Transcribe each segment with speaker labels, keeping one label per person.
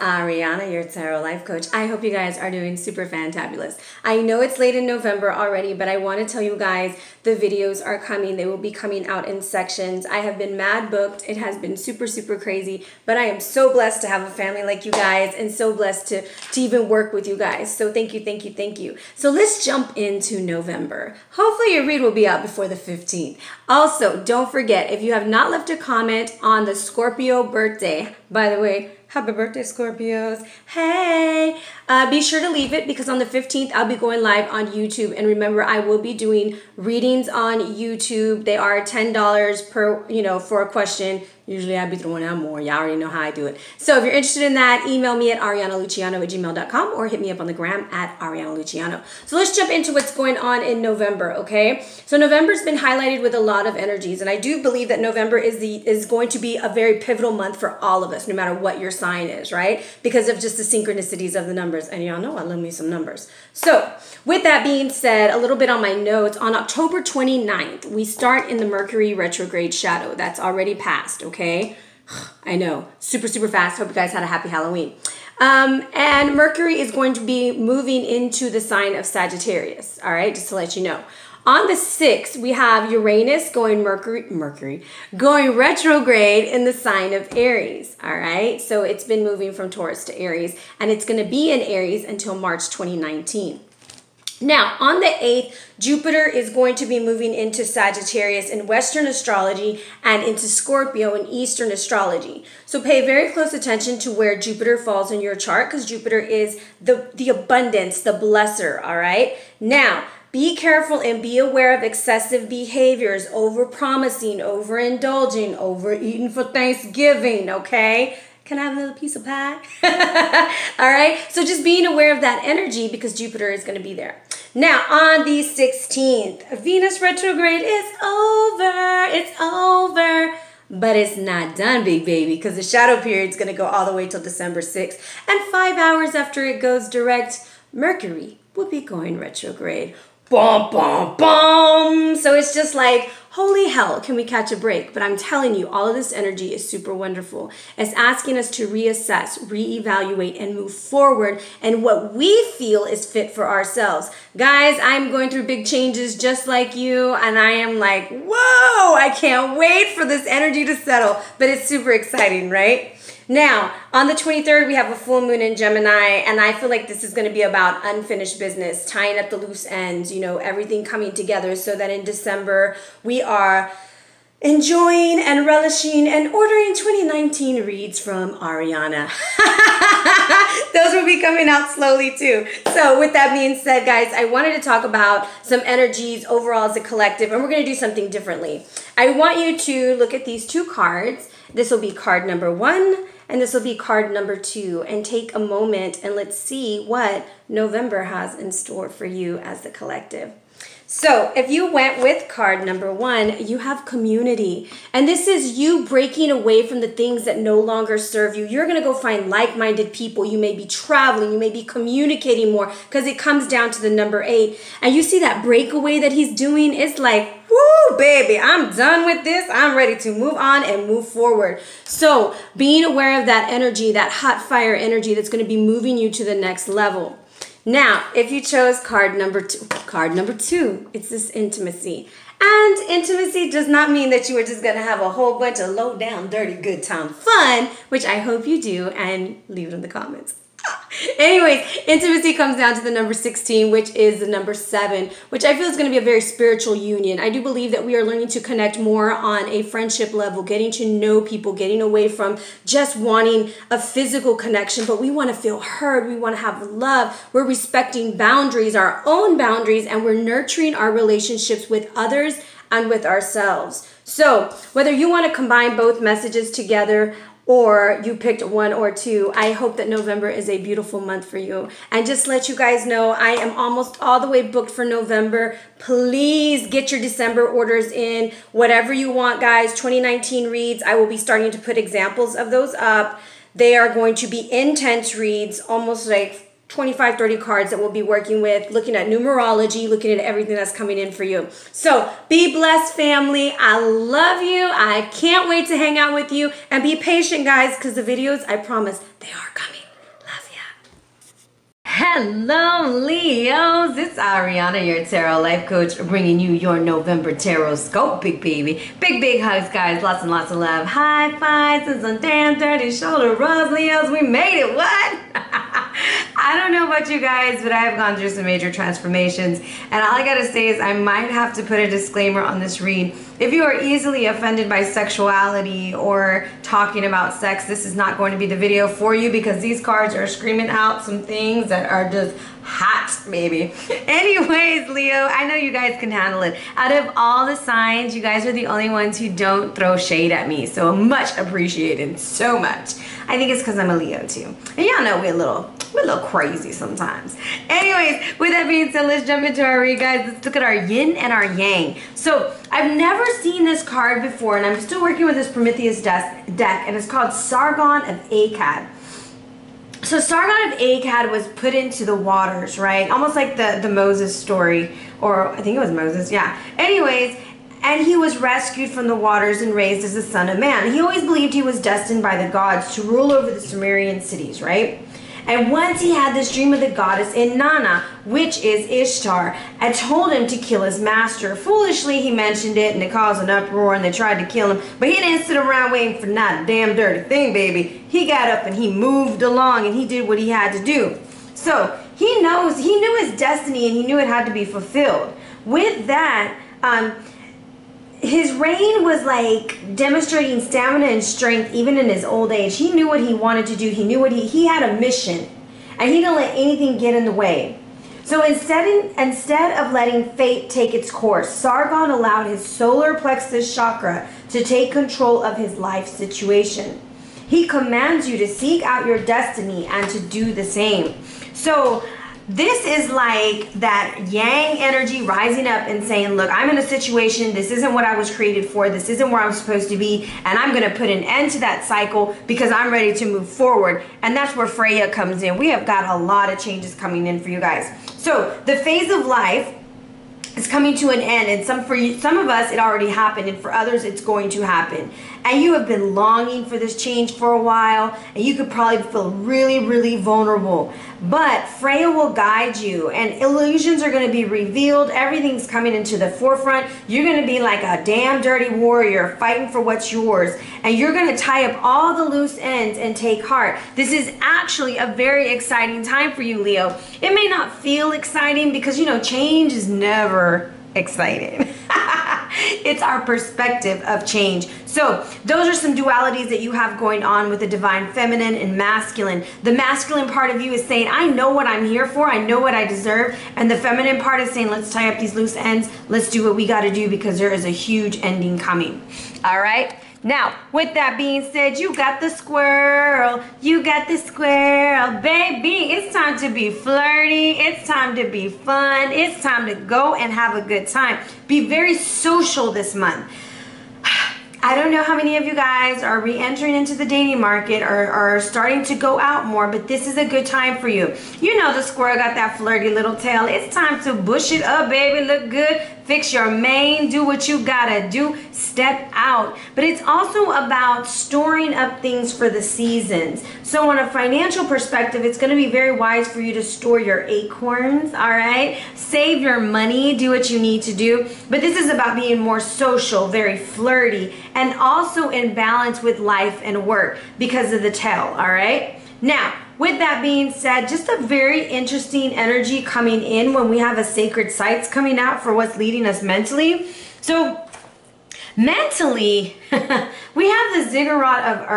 Speaker 1: Ariana, your tarot life coach. I hope you guys are doing super fantabulous. I know it's late in November already, but I want to tell you guys the videos are coming. They will be coming out in sections. I have been mad booked. It has been super, super crazy, but I am so blessed to have a family like you guys and so blessed to even work with you guys. So thank you, thank you, thank you. So let's jump into November. Hopefully your read will be out before the 15th. Also, don't forget, if you have not left a comment on the Scorpio birthday, by the way, happy birthday, Scorpios. Hey, be sure to leave it because on the 15th, I'll be going live on YouTube. And remember, I will be doing readings on YouTube. They are $10 per, for a question. Usually I'd be throwing out more. Y'all already know how I do it. So if you're interested in that, email me at arianaluciano@gmail.com or hit me up on the gram at arianaluciano. So let's jump into what's going on in November, okay? So November's been highlighted with a lot of energies, and I do believe that November is going to be a very pivotal month for all of us, no matter what your sign is, right? Because of just the synchronicities of the numbers. And y'all know I love me some numbers. So with that being said, a little bit on my notes, on October 29th, we start in the Mercury retrograde shadow. That's already passed, okay? I know, super, super fast. Hope you guys had a happy Halloween. And Mercury is going to be moving into the sign of Sagittarius, all right? Just to let you know. On the 6th, we have Uranus going going retrograde in the sign of Aries, all right? So it's been moving from Taurus to Aries, and it's going to be in Aries until March 2019. Now, on the 8th, Jupiter is going to be moving into Sagittarius in Western astrology and into Scorpio in Eastern astrology. So pay very close attention to where Jupiter falls in your chart because Jupiter is the abundance, the blesser, all right? Now, be careful and be aware of excessive behaviors, over-promising, overindulging, overeating for Thanksgiving, okay? Can I have another piece of pie? All right, so just being aware of that energy because Jupiter is going to be there. Now, on the 16th, Venus retrograde is over. It's over. But it's not done, big baby, because the shadow period is going to go all the way till December 6th. And 5 hours after it goes direct, Mercury will be going retrograde. Bum, bum, bum. So it's just like, holy hell, can we catch a break? But I'm telling you, all of this energy is super wonderful. It's asking us to reassess, reevaluate, and move forward and what we feel is fit for ourselves. Guys, I'm going through big changes just like you, and I am like, whoa, I can't wait for this energy to settle. But it's super exciting, right? Now, on the 23rd, we have a full moon in Gemini, and I feel like this is going to be about unfinished business, tying up the loose ends, everything coming together so that in December, we are enjoying and relishing and ordering 2019 reads from Ariana. Those will be coming out slowly too. So with that being said, guys, I wanted to talk about some energies overall as a collective, and we're going to do something differently. I want you to look at these two cards. This will be card number 1. And this will be card number 2, and take a moment and let's see what November has in store for you as the collective. So if you went with card number 1, you have community. And this is you breaking away from the things that no longer serve you. You're going to go find like-minded people. You may be traveling. You may be communicating more because it comes down to the number 8. And you see that breakaway that he's doing? It's like, woo, baby, I'm done with this. I'm ready to move on and move forward. So being aware of that energy, that hot fire energy that's going to be moving you to the next level. Now, if you chose card number 2, it's this intimacy. And intimacy does not mean that you are just going to have a whole bunch of low down, dirty, good time fun, which I hope you do, and leave it in the comments. Anyways, intimacy comes down to the number 16, which is the number 7, which I feel is going to be a very spiritual union. I do believe that we are learning to connect more on a friendship level, getting to know people, getting away from just wanting a physical connection, but we want to feel heard. We want to have love. We're respecting boundaries, our own boundaries, and we're nurturing our relationships with others and with ourselves. So whether you want to combine both messages together or you picked 1 or 2, I hope that November is a beautiful month for you. And just to let you guys know, I am almost all the way booked for November. Please get your December orders in. Whatever you want, guys. 2019 reads, I will be starting to put examples of those up. They are going to be intense reads, almost like 25, 30 cards that we'll be working with, looking at numerology, looking at everything that's coming in for you. So be blessed, family. I love you. I can't wait to hang out with you. And be patient, guys, because the videos, I promise, they are coming.
Speaker 2: Hello Leos, it's Ariana, your tarot life coach, bringing you your November tarot scope, big baby. Big hugs, guys, lots and lots of love. High fives and some damn dirty shoulder rubs, Leos. We made it. What? I don't know about you guys, but I have gone through some major transformations, and all I gotta say is I might have to put a disclaimer on this read. If you are easily offended by sexuality or talking about sex, this is not going to be the video for you, because these cards are screaming out some things that are just hot, baby. Anyways, Leo, I know you guys can handle it. Out of all the signs, you guys are the only ones who don't throw shade at me, so much appreciated, so much. I think it's because I'm a Leo too. And y'all know we're a little crazy sometimes. Anyways, with that being said, let's jump into our read, guys. Let's look at our yin and our yang. So I've never seen this card before, and I'm still working with this Promethean deck, and it's called Sargon of Akkad. So Sargon of Akkad was put into the waters, right? Almost like the Moses story, or I think it was Moses, yeah. Anyways, and he was rescued from the waters and raised as the son of man. He always believed he was destined by the gods to rule over the Sumerian cities, right? And once he had this dream of the goddess Inanna, which is Ishtar, and told him to kill his master. Foolishly, he mentioned it, and it caused an uproar, and they tried to kill him. But he didn't sit around waiting for not a damn dirty thing, baby. He got up and he moved along, and he did what he had to do. So he knew his destiny, and he knew it had to be fulfilled. With that, his reign was like demonstrating stamina and strength even in his old age. He knew what he wanted to do. He knew what he had a mission, and he didn't let anything get in the way. So instead of letting fate take its course, Sargon allowed his solar plexus chakra to take control of his life situation. He commands you to seek out your destiny and to do the same. So this is like that yang energy rising up and saying, look, I'm in a situation, this isn't what I was created for, this isn't where I'm supposed to be, and I'm going to put an end to that cycle because I'm ready to move forward. And that's where Freya comes in. We have got a lot of changes coming in for you guys. So the phase of life is coming to an end, and some of us it already happened, and for others it's going to happen. And you have been longing for this change for a while, and you could probably feel really vulnerable. But Freya will guide you, and illusions are going to be revealed. Everything's coming into the forefront. You're going to be like a damn dirty warrior fighting for what's yours, and you're going to tie up all the loose ends and take heart. This is actually a very exciting time for you, Leo. It may not feel exciting because, you know, change is never exciting. It's our perspective of change. So those are some dualities that you have going on with the divine feminine and masculine. The masculine part of you is saying, I know what I'm here for, I know what I deserve. And the feminine part is saying, let's tie up these loose ends, let's do what we got to do because there is a huge ending coming. All right. Now, with that being said, you got the squirrel, baby. It's time to be flirty. It's time to be fun. It's time to go and have a good time. Be very social this month. I don't know how many of you guys are re-entering into the dating market or are starting to go out more, but this is a good time for you. You know the squirrel got that flirty little tail. It's time to bush it up, baby. Look good. Fix your mane. Do what you gotta do. Step out. But it's also about storing up things for the seasons. So on a financial perspective, it's going to be very wise for you to store your acorns, all right? Save your money. Do what you need to do. But this is about being more social, very flirty, and also in balance with life and work because of the tail, all right? Now, with that being said, just a very interesting energy coming in when we have a sacred sites coming out for what's leading us mentally. So mentally, we have the ziggurat of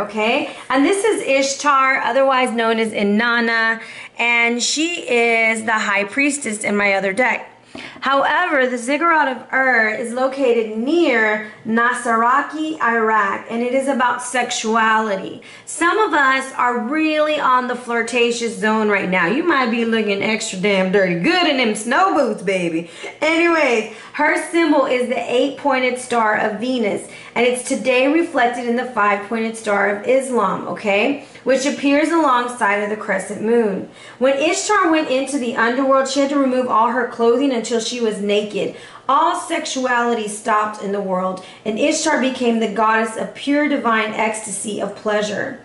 Speaker 2: okay? And this is Ishtar, otherwise known as Inanna, and she is the high priestess in my other deck. However, the ziggurat of is located near Nasaraki, Iraq, and it is about sexuality. Some of us are really on the flirtatious zone right now. You might be looking extra damn dirty good in them snow boots, baby. Anyways, her symbol is the 8-pointed star of Venus, and it's today reflected in the 5-pointed star of Islam, okay? Which appears alongside of the crescent moon. When Ishtar went into the underworld, she had to remove all her clothing until she was naked. All sexuality stopped in the world, and Ishtar became the goddess of pure divine ecstasy of pleasure.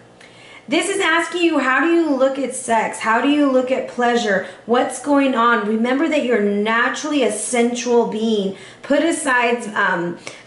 Speaker 2: This is asking you, how do you look at sex? How do you look at pleasure? What's going on? Remember that you're naturally a sensual being. Put aside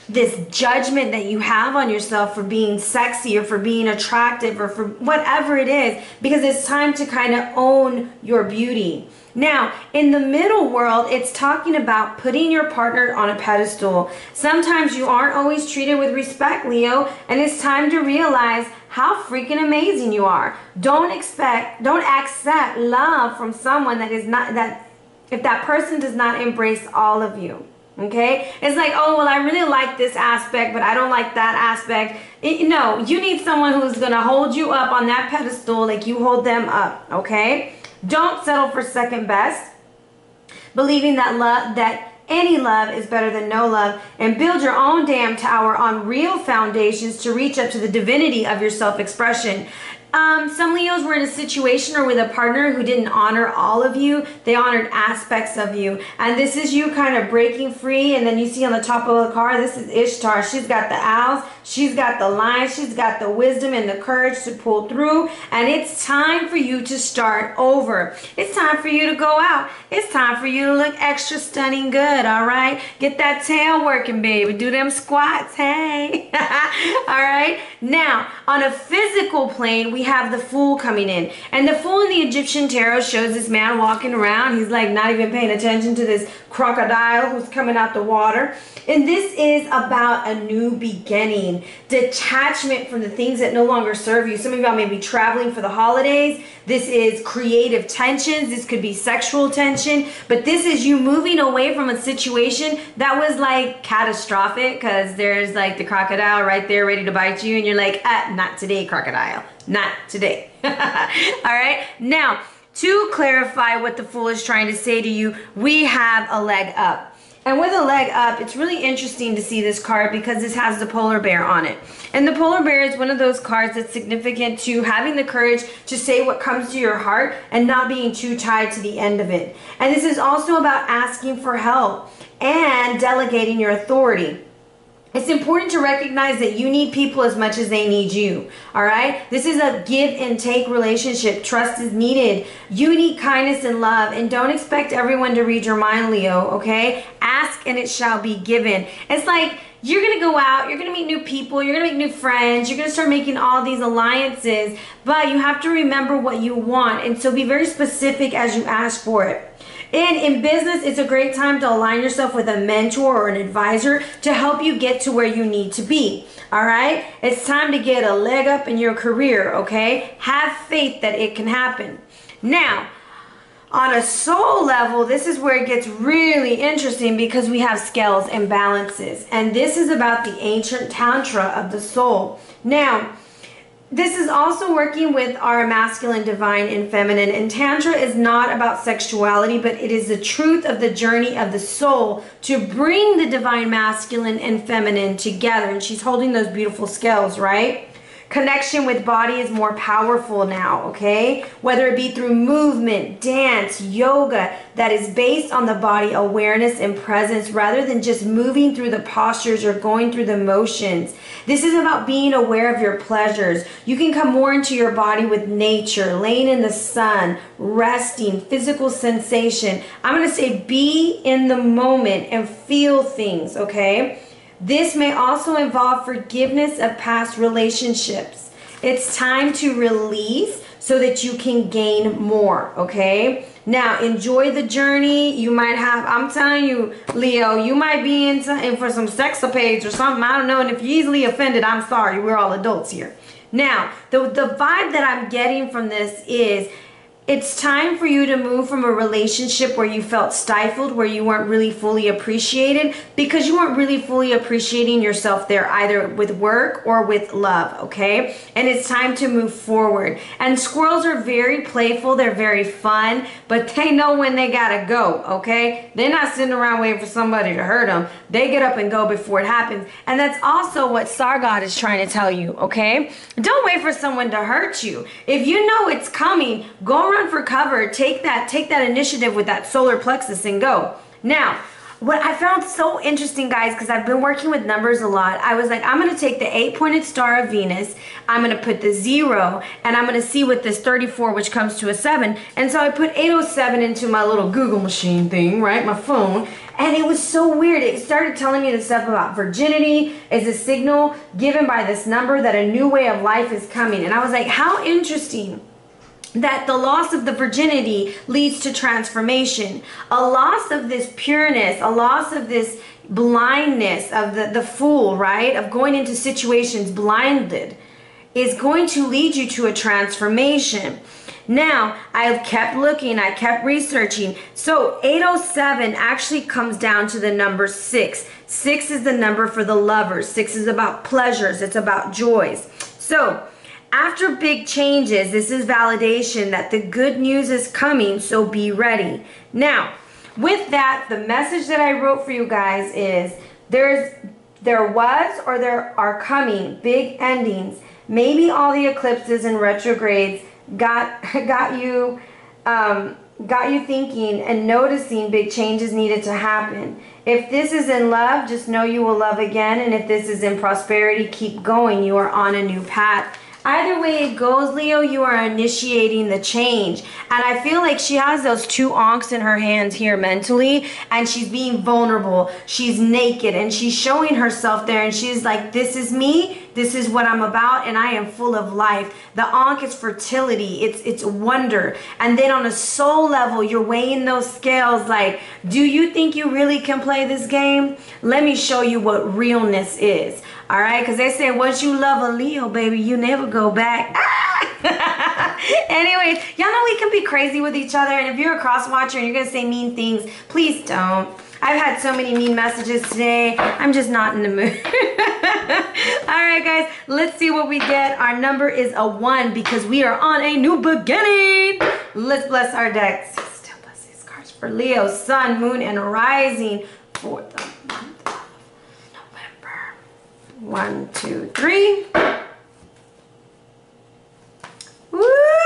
Speaker 2: this judgment that you have on yourself for being sexy or for being attractive or for whatever it is, because it's time to kind of own your beauty. Now, in the middle world, it's talking about putting your partner on a pedestal. Sometimes you aren't always treated with respect, Leo, and it's time to realize how freaking amazing you are. Don't accept love from someone that is not, that if that person does not embrace all of you. Okay, it's like, oh, well, I really like this aspect, but I don't like that aspect. No, you need someone who's gonna hold you up on that pedestal like you hold them up. Okay, don't settle for second best, believing that any love is better than no love, and build your own damn tower on real foundations to reach up to the divinity of your self-expression. Some Leos were in a situation or with a partner who didn't honor all of you. They honored aspects of you. And this is you kind of breaking free. And then you see on the top of the card, this is Ishtar. She's got the owls. She's got the lion. She's got the wisdom and the courage to pull through. And it's time for you to start over. It's time for you to go out. It's time for you to look extra stunning good, all right? Get that tail working, baby. Do them squats, hey. All right? Now, on a physical plane, we have the Fool coming in. And the Fool in the Egyptian tarot shows this man walking around. He's like not even paying attention to this crocodile who's coming out the water. And this is about a new beginning, detachment from the things that no longer serve you. Some of y'all may be traveling for the holidays. This is creative tensions. This could be sexual tension. But this is you moving away from a situation that was like catastrophic, because there's like the crocodile right there ready to bite you. And you're like, not today, crocodile. Not today. All right. Now, to clarify what the Fool is trying to say to you, we have a leg up. And with a leg up, it's really interesting to see this card because this has the polar bear on it. And the polar bear is one of those cards that's significant to having the courage to say what comes to your heart and not being too tied to the end of it. And this is also about asking for help and delegating your authority. It's important to recognize that you need people as much as they need you, all right? This is a give and take relationship. Trust is needed. You need kindness and love, and don't expect everyone to read your mind, Leo, okay? Ask and it shall be given. It's like you're going to go out, you're going to meet new people, you're going to make new friends, you're going to start making all these alliances, but you have to remember what you want, and so be very specific as you ask for it. And in business, it's a great time to align yourself with a mentor or an advisor to help you get to where you need to be. All right? It's time to get a leg up in your career, okay? Have faith that it can happen. Now, on a soul level, this is where it gets really interesting because we have scales and balances. And this is about the ancient tantra of the soul. Now, this is also working with our masculine, divine, and feminine. And Tantra is not about sexuality, but it is the truth of the journey of the soul to bring the divine masculine and feminine together. And she's holding those beautiful scales, right? Connection with body is more powerful now, okay? Whether it be through movement, dance, yoga, that is based on the body awareness and presence rather than just moving through the postures or going through the motions. This is about being aware of your pleasures. You can come more into your body with nature, laying in the sun, resting, physical sensation. I'm going to say be in the moment and feel things, okay? This may also involve forgiveness of past relationships. It's time to release so that you can gain more, okay? Now, enjoy the journey. You might have, I'm telling you, Leo, you might be in for some sexapades or something. I don't know. And if you're easily offended, I'm sorry. We're all adults here. Now, the vibe that I'm getting from this is it's time for you to move from a relationship where you felt stifled, where you weren't really fully appreciated, because you weren't really fully appreciating yourself there, either with work or with love, okay? And it's time to move forward. And squirrels are very playful, they're very fun, but they know when they gotta go, okay? They're not sitting around waiting for somebody to hurt them. They get up and go before it happens. And that's also what Sargad is trying to tell you, okay? Don't wait for someone to hurt you. If you know it's coming, go run for cover. Take that initiative with that solar plexus and go. Now, what I found so interesting, guys, because I've been working with numbers a lot, I was like, I'm going to take the 8-pointed star of Venus, I'm going to put the 0, and I'm going to see what this 34, which comes to a 7. And so I put 807 into my little Google machine thing, right, my phone, and it was so weird. It started telling me the stuff about virginity is a signal given by this number that a new way of life is coming. And I was like, how interesting that the loss of the virginity leads to transformation. A loss of this pureness, a loss of this blindness of the fool, right? Of going into situations blinded is going to lead you to a transformation. Now, I've kept looking, I kept researching. So 807 actually comes down to the number 6. 6 is the number for the lovers. 6 is about pleasures, it's about joys. So after big changes, this is validation that the good news is coming, so be ready. Now, with that, the message that I wrote for you guys is there was or there are coming big endings. Maybe all the eclipses and retrogrades got you thinking and noticing big changes needed to happen. If this is in love, just know you will love again. And if this is in prosperity, keep going. You are on a new path. Either way it goes, Leo, you are initiating the change. And I feel like she has those 2 ankhs in her hands here mentally, and she's being vulnerable. She's naked, and she's showing herself there, and she's like, this is me, this is what I'm about, and I am full of life. The ankh is fertility, it's wonder. And then on a soul level, you're weighing those scales like, do you think you really can play this game? Let me show you what realness is. All right, because they say once you love a Leo, baby, you never go back. Anyways, y'all know we can be crazy with each other, and if you're a cross watcher and you're going to say mean things, please don't. I've had so many mean messages today. I'm just not in the mood. All right, guys, let's see what we get. Our number is a 1 because we are on a new beginning. Let's bless our decks. Still bless these cards for Leo, Sun, Moon, and Rising for the month of November. 1, 2, 3. Woo!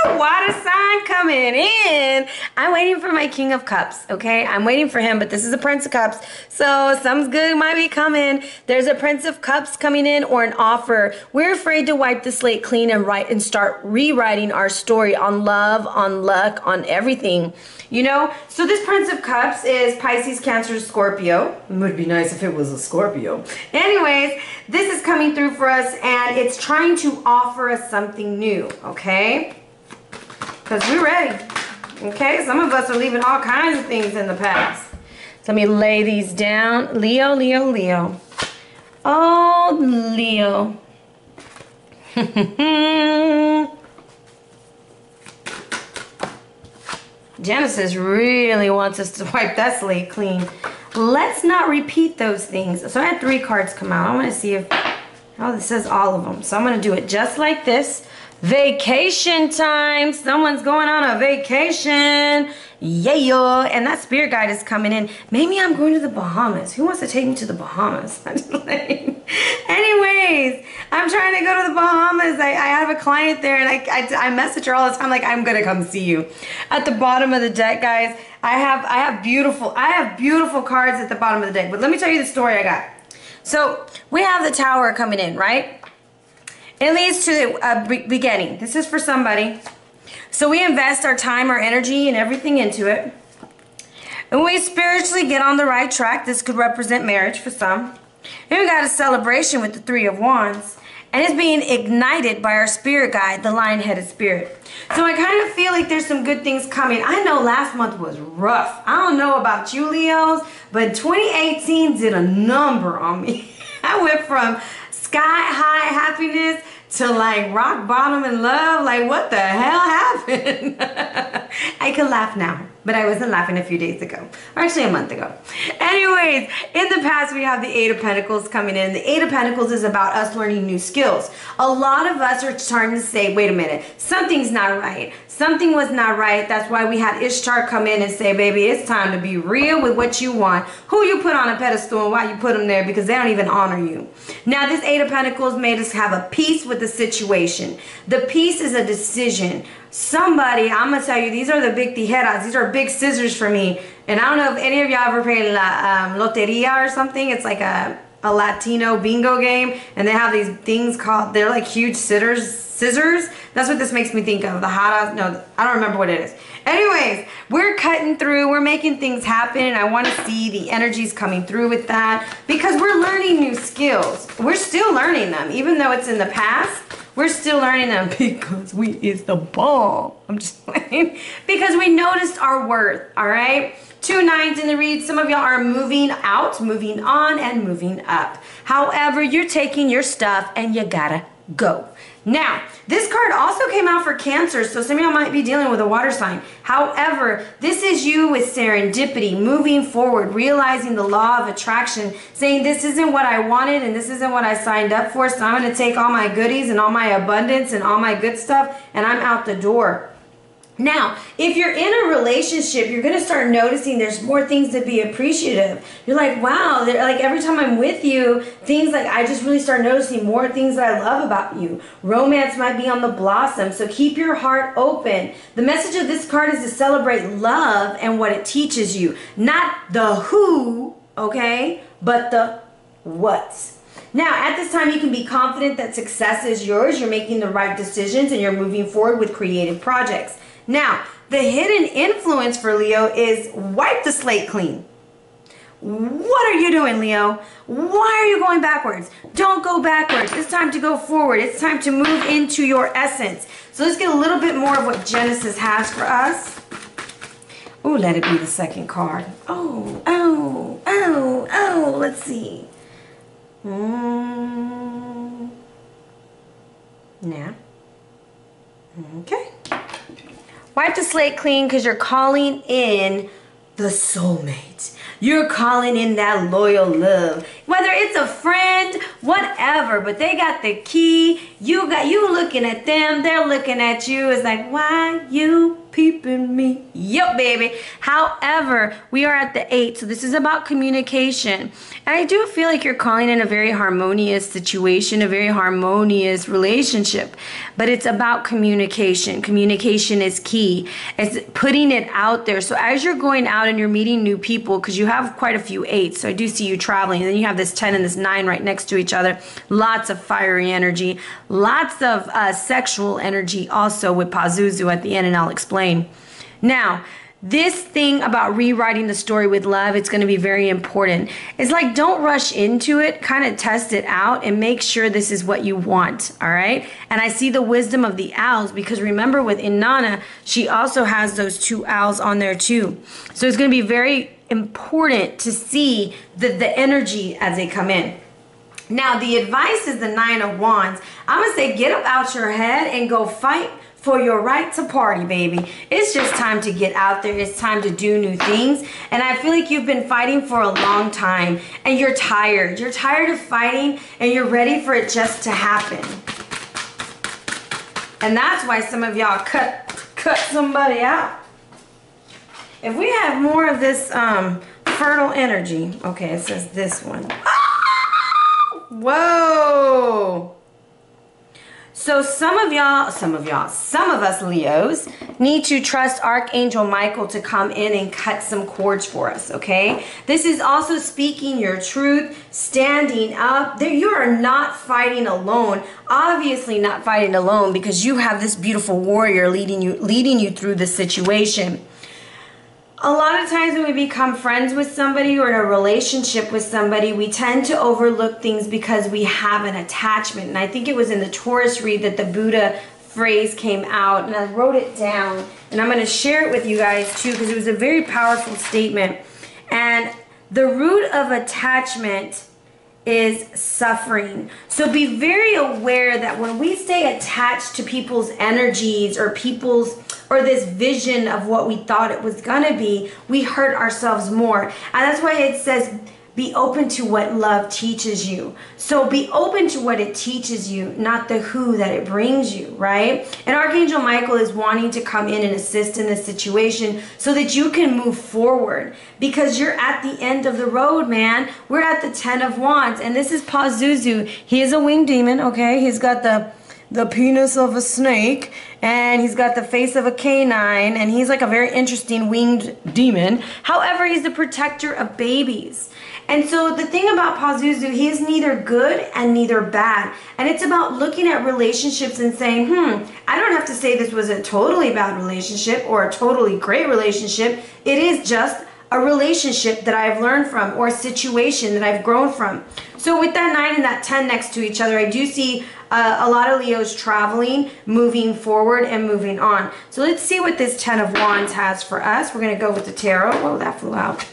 Speaker 2: Water sign coming in. I'm waiting for my King of Cups, okay? I'm waiting for him, but this is a Prince of Cups, so something's good might be coming. There's a Prince of Cups coming in or an offer. We're afraid to wipe the slate clean and write and start rewriting our story on love, on luck, on everything. You know? So this Prince of Cups is Pisces, Cancer, Scorpio. It would be nice if it was a Scorpio. Anyways, this is coming through for us, and it's trying to offer us something new, okay? Because we're ready, okay? Some of us are leaving all kinds of things in the past. So let me lay these down. Leo, Leo, Leo. Oh, Leo. Genesis really wants us to wipe that slate clean. Let's not repeat those things. So I had 3 cards come out. I want to see if, oh, this says all of them. So I'm going to do it just like this. Vacation time. Someone's going on a vacation. Yeah. And that spirit guide is coming in. Maybe I'm going to the Bahamas. Who wants to take me to the Bahamas? I'm just like, anyways, I'm trying to go to the Bahamas. I have a client there, and I message her all the time like, I'm going to come see you. At the bottom of the deck, guys, I have beautiful cards at the bottom of the deck. But let me tell you the story I got. So we have the Tower coming in, right? It leads to the beginning. This is for somebody. So we invest our time, our energy, and everything into it. And we spiritually get on the right track. This could represent marriage for some. And we got a celebration with the 3 of Wands. And it's being ignited by our spirit guide, the lion-headed spirit. So I kind of feel like there's some good things coming. I know last month was rough. I don't know about you, Leos, but 2018 did a number on me. I went from sky high happiness to like rock bottom in love. Like, what the hell happened? I can laugh now, but I wasn't laughing a few days ago, or actually a month ago. Anyways, in the past we have the 8 of Pentacles coming in. The 8 of Pentacles is about us learning new skills. A lot of us are starting to say, wait a minute, something's not right. Something was not right. That's why we had Ishtar come in and say, baby, it's time to be real with what you want. Who you put on a pedestal and why you put them there, because they don't even honor you. Now, this 8 of Pentacles made us have a peace with the situation. The peace is a decision. somebody, I'm gonna tell you, these are the big tijeras. These are big scissors for me. And I don't know if any of y'all ever played La Loteria or something. It's like a Latino bingo game, and they have these things called, they're like huge scissors. That's what this makes me think of. The hadas, no, I don't remember what it is. Anyways, we're cutting through, we're making things happen, and I want to see the energies coming through with that, because we're learning new skills. We're still learning them, even though it's in the past. We're still learning them because we is the bomb. I'm just saying. Because we noticed our worth, all right? 2 9s in the read. Some of y'all are moving out, moving on, and moving up. However, you're taking your stuff and you gotta go. Now, this card also came out for Cancer, so some of y'all might be dealing with a water sign. However, this is you with serendipity, moving forward, realizing the law of attraction, saying this isn't what I wanted and this isn't what I signed up for, so I'm going to take all my goodies and all my abundance and all my good stuff, and I'm out the door. Now, if you're in a relationship, you're going to start noticing there's more things to be appreciative. You're like, wow, like every time I'm with you, things like I just really start noticing more things that I love about you. Romance might be on the blossom, so keep your heart open. The message of this card is to celebrate love and what it teaches you. Not the who, okay, but the what. Now, at this time, you can be confident that success is yours. You're making the right decisions and you're moving forward with creative projects. Now, the hidden influence for Leo is wipe the slate clean. What are you doing, Leo? Why are you going backwards? Don't go backwards. It's time to go forward. It's time to move into your essence. So let's get a little bit more of what Genesis has for us. Oh, let it be the second card. Oh, oh, oh, oh. Let's see. Yeah. Okay. Wipe the slate clean because you're calling in the soulmate. You're calling in that loyal love. Whether it's a friend, whatever, but they got the key. You looking at them, they're looking at you. It's like, why you peeping me? Yup, baby. However, we are at the 8, so this is about communication. And I do feel like you're calling in a very harmonious situation, a very harmonious relationship. But it's about communication. Communication is key. It's putting it out there. So as you're going out and you're meeting new people, because you have quite a few 8s, so I do see you traveling. And then you have this 10 and this 9 right next to each other. Lots of fiery energy. Lots of sexual energy also with Pazuzu at the end, and I'll explain. Now, this thing about rewriting the story with love, it's going to be very important. It's like, don't rush into it, kind of test it out and make sure this is what you want, all right? And I see the wisdom of the owls, because remember with Inanna, she also has those 2 owls on there too. So it's going to be very important to see the energy as they come in. Now, the advice is the 9 of Wands. I'm going to say get up out your head and go fight for your right to party, baby. It's just time to get out there. It's time to do new things. And I feel like you've been fighting for a long time and you're tired. You're tired of fighting and you're ready for it just to happen. And that's why some of y'all cut somebody out. If we have more of this fertile energy. Okay, it says this one. Ah! Whoa. So some of us Leos need to trust Archangel Michael to come in and cut some cords for us, okay? This is also speaking your truth, standing up. You are not fighting alone. Obviously not fighting alone, because you have this beautiful warrior leading you through the situation. A lot of times when we become friends with somebody or in a relationship with somebody, we tend to overlook things because we have an attachment. And I think it was in the Taurus read that the Buddha phrase came out, and I wrote it down. And I'm going to share it with you guys too, because it was a very powerful statement. And the root of attachment is suffering. So be very aware that when we stay attached to people's energies or this vision of what we thought it was gonna be, we hurt ourselves more. And that's why it says be open to what love teaches you. So be open to what it teaches you, not the who that it brings you, right? And Archangel Michael is wanting to come in and assist in this situation so that you can move forward, because you're at the end of the road, man. We're at the 10 of Wands, and this is Pazuzu. He is a winged demon, okay? He's got the the penis of a snake, and he's got the face of a canine, and he's like a very interesting winged demon. However, he's the protector of babies. And so the thing about Pazuzu, he is neither good and neither bad. And it's about looking at relationships and saying, I don't have to say this was a totally bad relationship or a totally great relationship. It is just a relationship that I've learned from, or a situation that I've grown from. So with that 9 and that 10 next to each other, I do see a lot of Leos traveling, moving forward, and moving on. So let's see what this 10 of Wands has for us. We're going to go with the tarot. Oh, that flew out.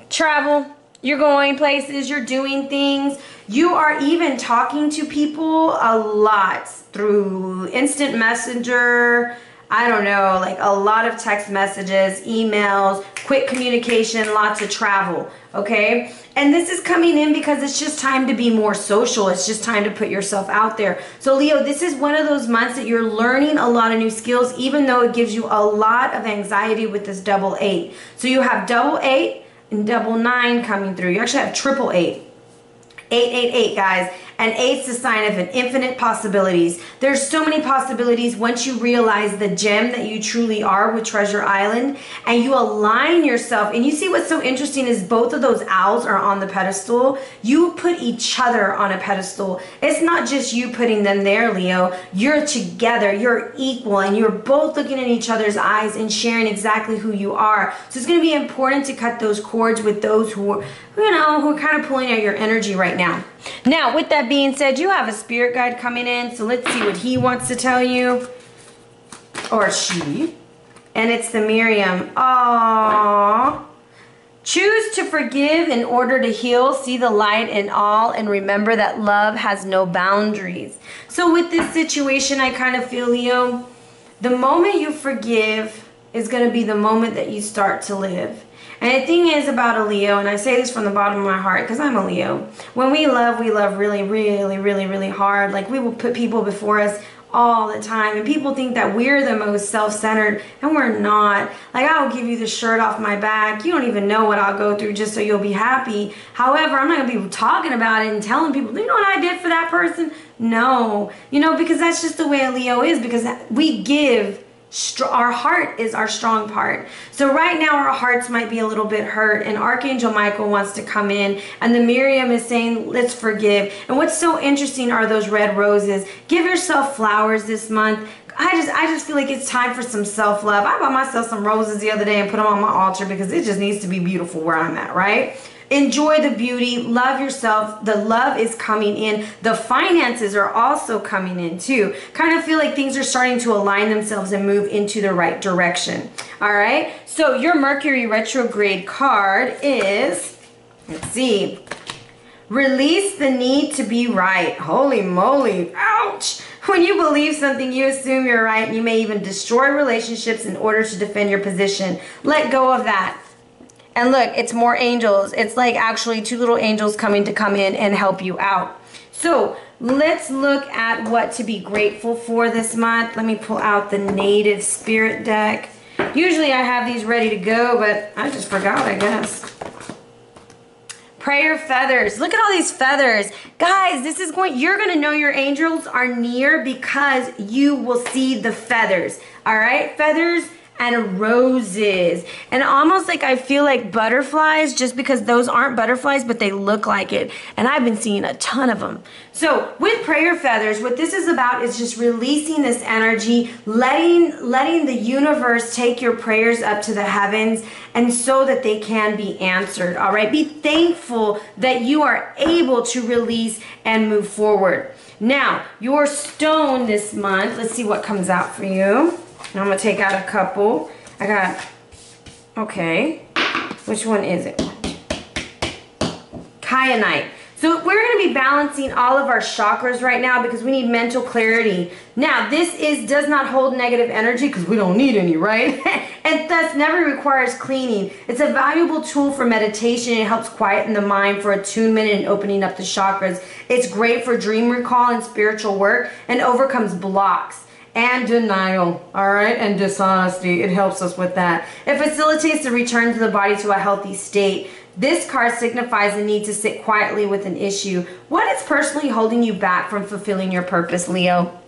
Speaker 2: Travel. You're going places, you're doing things. You are even talking to people a lot through instant messenger. I don't know, like a lot of text messages, emails, quick communication, lots of travel, okay? And this is coming in because it's just time to be more social. It's just time to put yourself out there. So Leo, this is one of those months that you're learning a lot of new skills, even though it gives you a lot of anxiety with this double 8. So you have double 8 and double 9 coming through. You actually have triple 8. 888, guys. And 8's the sign of an infinite possibilities. There's so many possibilities once you realize the gem that you truly are with Treasure Island, and you align yourself. And you see what's so interesting is both of those owls are on the pedestal. You put each other on a pedestal. It's not just you putting them there, Leo. You're together. You're equal, and you're both looking in each other's eyes and sharing exactly who you are. So it's going to be important to cut those cords with those who are, who are kind of pulling at your energy right now. Now, with that being said, you have a spirit guide coming in, so let's see what he wants to tell you, or she, and it's the Miriam. Aww. Choose to forgive in order to heal, see the light in all, and remember that love has no boundaries. So with this situation, I kind of feel, Leo, the moment you forgive is going to be the moment that you start to live. And the thing is about a Leo, and I say this from the bottom of my heart because I'm a Leo, when we love really, really hard. Like, we will put people before us all the time, and people think that we're the most self-centered, and we're not. Like, I'll give you the shirt off my back. You don't even know what I'll go through just so you'll be happy. However, I'm not going to be talking about it and telling people, you know what I did for that person? No. You know, because that's just the way a Leo is, because we give. Our heart is our strong part. So right now our hearts might be a little bit hurt, and Archangel Michael wants to come in, and the Miriam is saying, let's forgive. And what's so interesting are those red roses. Give yourself flowers this month. I just feel like it's time for some self-love. I bought myself some roses the other day and put them on my altar because it just needs to be beautiful where I'm at, right? Enjoy the beauty, love yourself. The love is coming in. The finances are also coming in too. Kind of feel like things are starting to align themselves and move into the right direction. All right, so your Mercury retrograde card is, let's see, release the need to be right. Holy moly, ouch. When you believe something, you assume you're right, and you may even destroy relationships in order to defend your position. Let go of that. And look, it's more angels. It's like actually 2 little angels coming to come in and help you out. So let's look at what to be grateful for this month. Let me pull out the Native Spirit deck. Usually I have these ready to go, but I just forgot, I guess. Prayer feathers. Look at all these feathers. Guys, this is you're going to know your angels are near because you will see the feathers. All right? Feathers and roses, and almost like I feel like butterflies, just because those aren't butterflies, but they look like it, and I've been seeing a ton of them. So with prayer feathers, what this is about is just releasing this energy, letting the universe take your prayers up to the heavens, and so that they can be answered. All right, be thankful that you are able to release and move forward. Now, your stone this month, let's see what comes out for you. I'm going to take out a couple. I got, okay, which one is it? Kyanite. So we're going to be balancing all of our chakras right now because we need mental clarity. Now, this does not hold negative energy because we don't need any, right? And thus never requires cleaning. It's a valuable tool for meditation. It helps quieten the mind for attunement and opening up the chakras. It's great for dream recall and spiritual work, and overcomes blocks and denial, all right, and dishonesty. It helps us with that. It facilitates the return to the body to a healthy state. This card signifies the need to sit quietly with an issue. What is personally holding you back from fulfilling your purpose, Leo?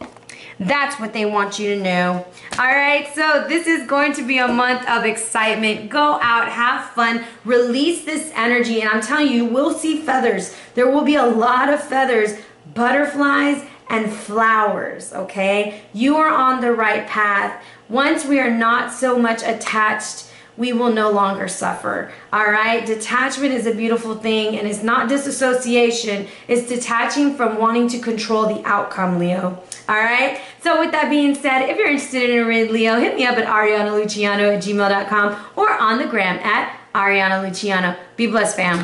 Speaker 2: That's what they want you to know. All right, so this is going to be a month of excitement. Go out, have fun, release this energy, and I'm telling you, you will see feathers. There will be a lot of feathers, butterflies, and flowers, okay? You are on the right path. Once we are not so much attached, we will no longer suffer, all right? Detachment is a beautiful thing, and it's not disassociation. It's detaching from wanting to control the outcome, Leo, all right? So with that being said, if you're interested in a read, Leo, hit me up at arianaluciano@gmail.com or on the gram at Ariana Luciano. Be blessed, fam.